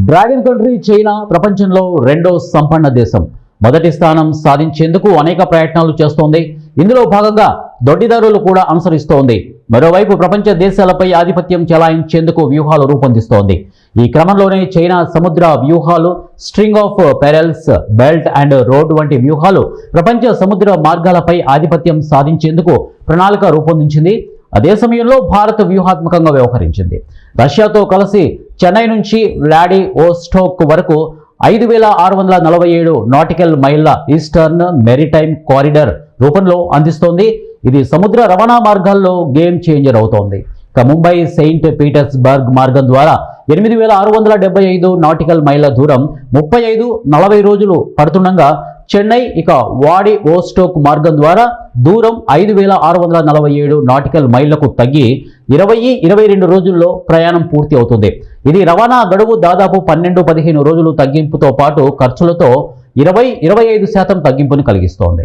Dragon country China ప్రపంచంలో రెండో సంపన్న దేశం. మొదటి స్థానం సాధించేందుకు అనేక ప్రయత్నాలు చేస్తోంది. ఇందులో భాగంగా దొడ్డిదారులు కూడా అనుసరిస్తోంది. మరోవైపు ప్రపంచ దేశాలపై ఆధిపత్యం చెలాయించేందుకు వ్యూహాలు రూపొందిస్తోంది. ఈ క్రమంలోనే చైనా సముద్ర వ్యూహాలు, string of pearls, belt and road వంటి వ్యూహాలు ప్రపంచ సముద్ర మార్గాలపై ఆధిపత్యం సాధించేందుకు ప్రణాళిక రూపొందించింది. అదే సమయంలో భారత్ వ్యూహాత్మకంగా వ్యవహరించింది. రష్యాతో కలిసి చెన్నై నుంచి వ్లాడివోస్టోక్ వరకు 5,647 నాటికల్ మైళ్ళ ఈస్టర్న్ మెరిటైమ్ కారిడార్ రూపంలో అందిస్తోంది. ఇది సముద్ర రవాణా మార్గాల్లో గేమ్ చేంజర్ అవుతోంది. ముంబై సెయింట్ పీటర్స్బర్గ్ మార్గం ద్వారా 8,675 నాటికల్ మైళ్ళ దూరం 35-40 రోజులు పడుతుండగా, చెన్నై వ్లాడివోస్టోక్ మార్గం ద్వారా దూరం 5,647 నాటికల్ మైళ్లకు తగ్గి 20-22 రోజుల్లో ప్రయాణం పూర్తి అవుతుంది. ఇది రవాణా గడువు దాదాపు 12-15 రోజులు తగ్గింపుతో పాటు ఖర్చులతో 20-25% తగ్గింపుని కలిగిస్తోంది.